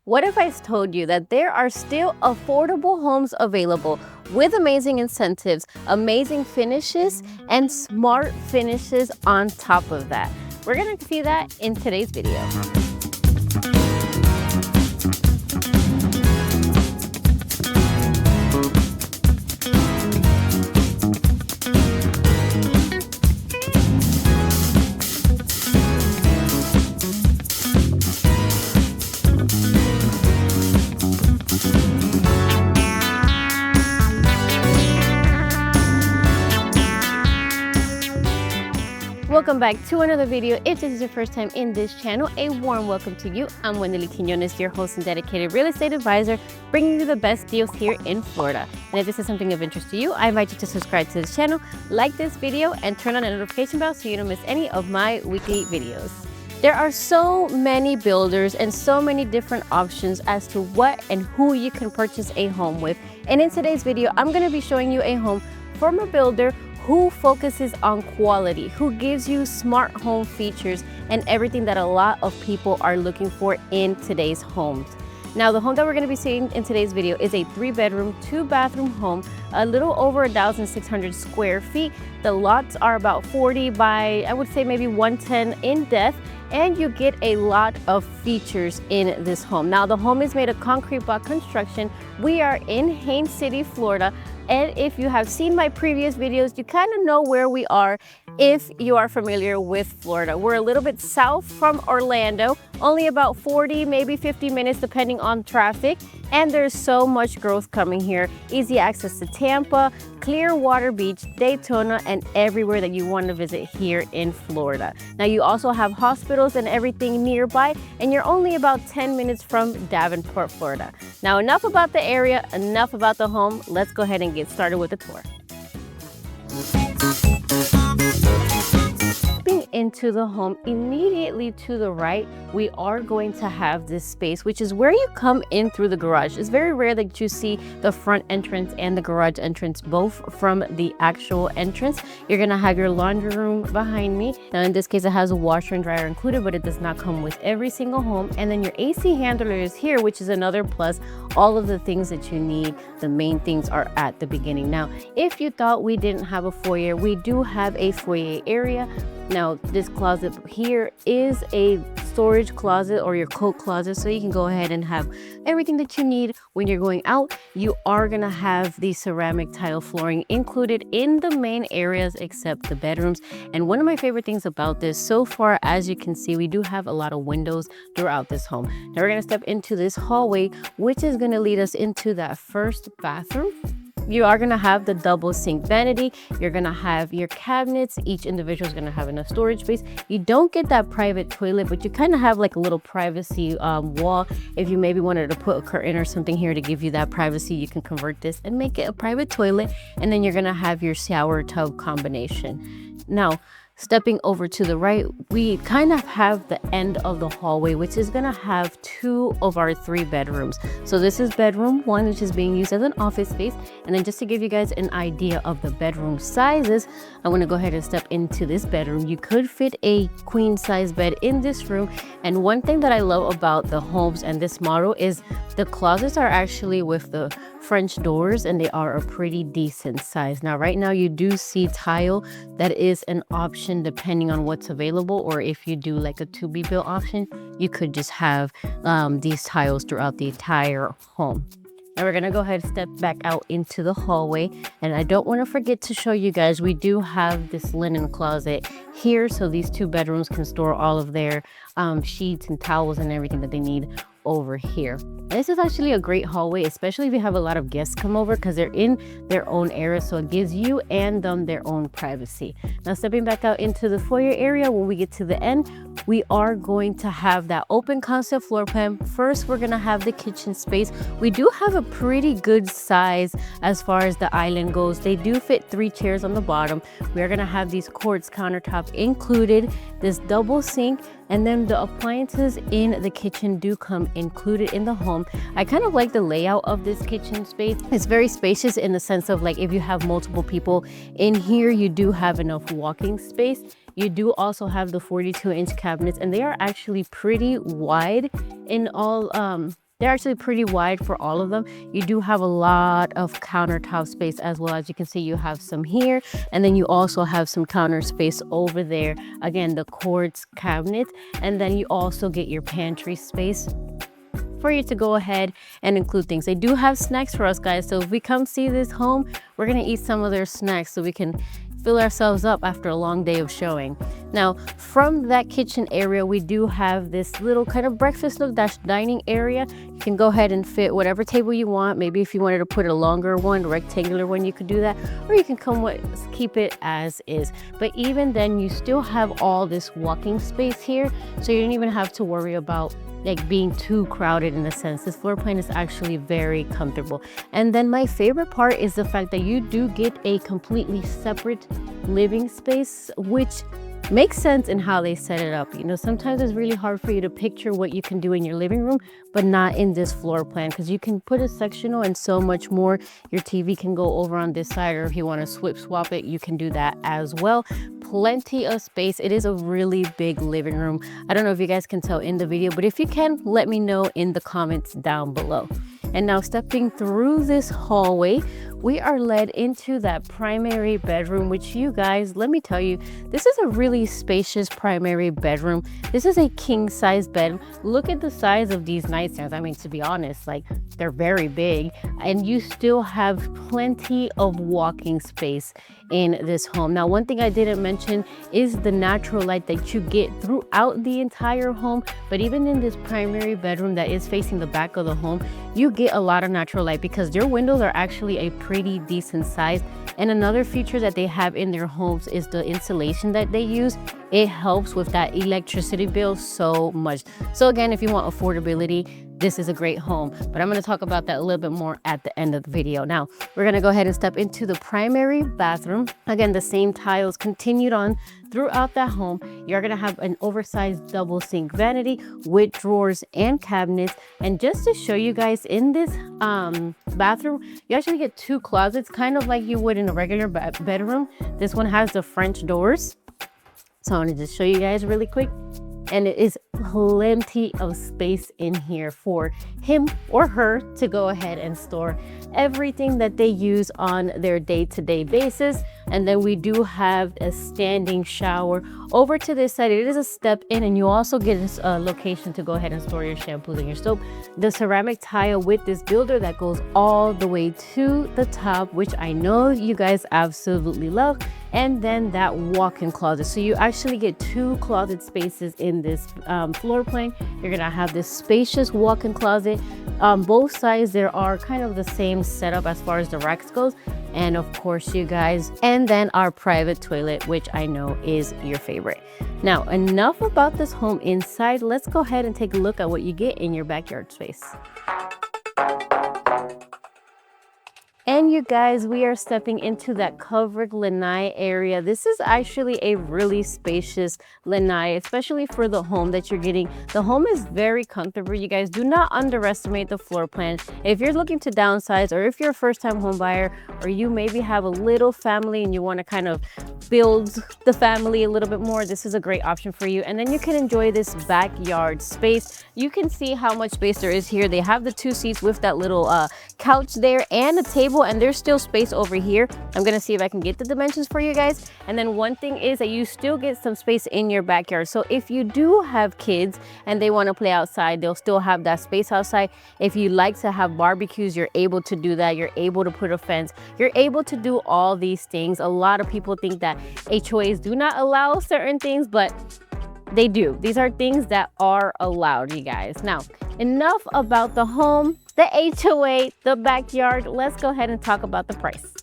What if I told you that there are still affordable homes available with amazing incentives, amazing finishes, and smart finishes on top of that? We're gonna see that in today's video. Welcome back to another video. If this is your first time in this channel, a warm welcome to you. I'm Wendely Quinones, your host and dedicated real estate advisor, bringing you the best deals here in Florida. And if this is something of interest to you, I invite you to subscribe to this channel, like this video, and turn on the notification bell so you don't miss any of my weekly videos. There are so many builders and so many different options as to what and who you can purchase a home with. And in today's video, I'm going to be showing you a home from a builder who focuses on quality, who gives you smart home features and everything that a lot of people are looking for in today's homes. Now, the home that we're going to be seeing in today's video is a 3-bedroom, 2-bathroom home, a little over 1,600 square feet. The lots are about 40 by, I would say maybe 110 in depth, and you get a lot of features in this home. Now, the home is made of concrete block construction. We are in Haines City, Florida. And if you have seen my previous videos, you kind of know where we are if you are familiar with Florida. We're a little bit south from Orlando, only about 40, maybe 50 minutes depending on traffic. And there's so much growth coming here. Easy access to Tampa, Clearwater Beach, Daytona, and everywhere that you want to visit here in Florida. Now, you also have hospitals and everything nearby, and you're only about 10 minutes from Davenport, Florida. Now, enough about the area, enough about the home. Let's go ahead and get started with the tour. Into the home, immediately to the right, we are going to have this space, which is where you come in through the garage. It's very rare that you see the front entrance and the garage entrance both from the actual entrance. You're gonna have your laundry room behind me. Now, in this case, it has a washer and dryer included, but it does not come with every single home. And then your AC handler is here, which is another plus. All of the things that you need, the main things, are at the beginning. Now, if you thought we didn't have a foyer, we do have a foyer area. Now, this closet here is a storage closet or your coat closet, so you can go ahead and have everything that you need when you're going out. You are gonna have the ceramic tile flooring included in the main areas except the bedrooms. And one of my favorite things about this so far, as you can see, we do have a lot of windows throughout this home. Now we're gonna step into this hallway, which is gonna lead us into that first bathroom. You are gonna have the double sink vanity. You're gonna have your cabinets. Each individual is gonna have enough storage space. You don't get that private toilet, but you kind of have like a little privacy wall. If you maybe wanted to put a curtain or something here to give you that privacy, you can convert this and make it a private toilet. And then you're gonna have your shower tub combination. Now, stepping over to the right, we kind of have the end of the hallway, which is gonna have 2 of our 3 bedrooms. So this is bedroom 1, which is being used as an office space. And then just to give you guys an idea of the bedroom sizes, I'm gonna go ahead and step into this bedroom. You could fit a queen size bed in this room. And one thing that I love about the homes and this model is the closets are actually with the French doors, and they are a pretty decent size. Now, right now you do see tile. That is an option depending on what's available, or if you do like a to be built option, you could just have these tiles throughout the entire home. Now we're gonna go ahead and step back out into the hallway, and I don't want to forget to show you guys, we do have this linen closet here, so these 2 bedrooms can store all of their sheets and towels and everything that they need over here. This is actually a great hallway, especially if you have a lot of guests come over, because they're in their own area, so it gives you and them their own privacy. Now, stepping back out into the foyer area, when we get to the end, we are going to have that open concept floor plan. First, we're gonna have the kitchen space. We do have a pretty good size as far as the island goes. They do fit 3 chairs on the bottom. We are gonna have these quartz countertop included, this double sink, and then the appliances in the kitchen do come included in the home. I kind of like the layout of this kitchen space. It's very spacious in the sense of like if you have multiple people in here, you do have enough walking space. You do also have the 42-inch cabinets, and they are actually pretty wide in all They're actually pretty wide for all of them. You do have a lot of countertop space as well. As you can see, you have some here, and then you also have some counter space over there. Again, the quartz cabinet, and then you also get your pantry space for you to go ahead and include things. They do have snacks for us, guys. So if we come see this home, we're gonna eat some of their snacks so we can fill ourselves up after a long day of showing. Now, from that kitchen area, we do have this little kind of breakfast nook dash dining area. You can go ahead and fit whatever table you want. Maybe if you wanted to put a longer one, a rectangular one, you could do that, or you can keep it as is. But even then, you still have all this walking space here, so you don't even have to worry about like being too crowded in a sense. This floor plan is actually very comfortable. And then my favorite part is the fact that you do get a completely separate living space, which makes sense in how they set it up. You know, sometimes it's really hard for you to picture what you can do in your living room, but not in this floor plan, because you can put a sectional and so much more. Your TV can go over on this side, or if you want to swap it, you can do that as well. Plenty of space. It is a really big living room. I don't know if you guys can tell in the video, but if you can, let me know in the comments down below. And now stepping through this hallway, we are led into that primary bedroom, which, you guys, let me tell you, this is a really spacious primary bedroom. This is a king size bed. Look at the size of these nightstands. I mean, to be honest, like, they're very big, and you still have plenty of walking space in this home. Now, one thing I didn't mention is the natural light that you get throughout the entire home, but even in this primary bedroom that is facing the back of the home, you get a lot of natural light because their windows are actually a pretty decent size. And another feature that they have in their homes is the insulation that they use. It helps with that electricity bill so much. So again, if you want affordability, this is a great home, but I'm going to talk about that a little bit more at the end of the video. Now, we're going to go ahead and step into the primary bathroom. Again, the same tiles continued on throughout that home. You're going to have an oversized double sink vanity with drawers and cabinets. And just to show you guys, in this bathroom, you actually get two closets, kind of like you would in a regular bedroom. This one has the French doors. So I want to just show you guys really quick. And it is plenty of space in here for him or her to go ahead and store everything that they use on their day-to-day basis. And then we do have a standing shower over to this side. It is a step in, and you also get a location to go ahead and store your shampoos and your soap. The ceramic tile with this builder that goes all the way to the top, which I know you guys absolutely love. And then that walk-in closet. So you actually get two closet spaces in this floor plan. You're gonna have this spacious walk-in closet. On both sides, there are kind of the same setup as far as the racks goes. And of course, you guys, and then our private toilet, which I know is your favorite. Now, enough about this home inside. Let's go ahead and take a look at what you get in your backyard space. And you guys, we are stepping into that covered lanai area. This is actually a really spacious lanai, especially for the home that you're getting. The home is very comfortable. You guys, do not underestimate the floor plan. If you're looking to downsize, or if you're a first-time home buyer, or you maybe have a little family and you want to kind of build the family a little bit more, this is a great option for you. And then you can enjoy this backyard space. You can see how much space there is here. They have the two seats with that little couch there and a table, and there's still space over here. I'm gonna see if I can get the dimensions for you guys. And then one thing is that you still get some space in your backyard. So if you do have kids and they want to play outside, they'll still have that space outside. If you like to have barbecues, you're able to do that. You're able to put a fence. You're able to do all these things. A lot of people think that HOAs do not allow certain things, but they do. These are things that are allowed, you guys. Now, enough about the home, the HOA, the backyard. Let's go ahead and talk about the price.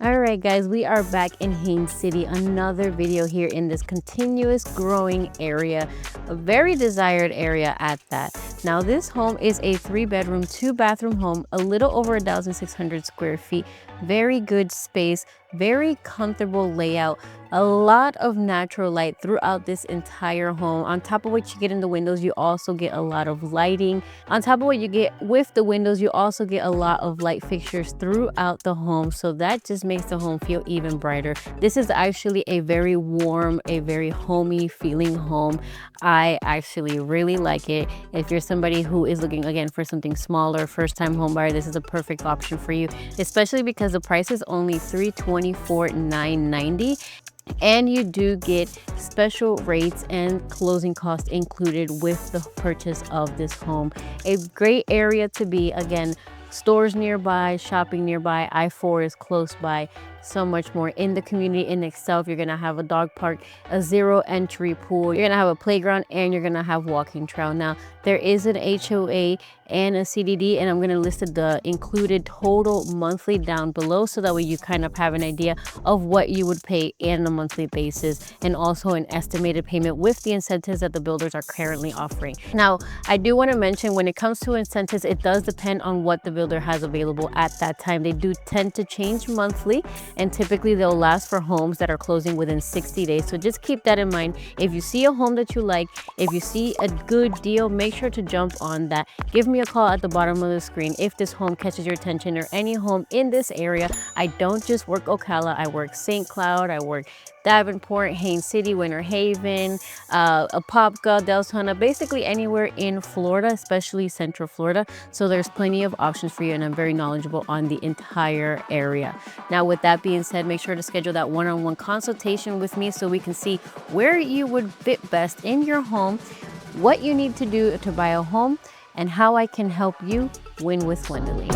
All right, guys, we are back in Haines City. Another video here in this continuous growing area, a very desired area at that. Now, this home is a 3-bedroom, 2-bathroom home, a little over 1,600 square feet. Very good space, very comfortable layout. a lot of natural light throughout this entire home. On top of what you get in the windows, you also get a lot of lighting. On top of what you get with the windows, you also get a lot of light fixtures throughout the home, so that just makes the home feel even brighter. This is actually a very warm, a very homey feeling home. I actually really like it. If you're somebody who is looking again for something smaller, first time home buyer, this is a perfect option for you, especially because the price is only $324,990, and you do get special rates and closing costs included with the purchase of this home. A great area to be. Again, stores nearby, shopping nearby, I-4 is close by, so much more. In the community in itself, you're gonna have a dog park, a zero entry pool, you're gonna have a playground, and you're gonna have walking trail. Now, there is an HOA and a CDD, and I'm gonna list the included total monthly down below, so that way you kind of have an idea of what you would pay on a monthly basis, and also an estimated payment with the incentives that the builders are currently offering. Now, I do want to mention, when it comes to incentives, it does depend on what the builder has available at that time. They do tend to change monthly, and typically they'll last for homes that are closing within 60 days. So just keep that in mind. If you see a home that you like, if you see a good deal, make sure to jump on that. Give me a call at the bottom of the screen if this home catches your attention, or any home in this area. I don't just work Ocala, I work St. Cloud, I work Davenport, Haines City, Winter Haven, Apopka, Deltona, basically anywhere in Florida, especially Central Florida. So there's plenty of options for you, and I'm very knowledgeable on the entire area. Now, with that being said, make sure to schedule that one-on-one consultation with me, so we can see where you would fit best in your home, what you need to do to buy a home, and how I can help you win with Wendeley.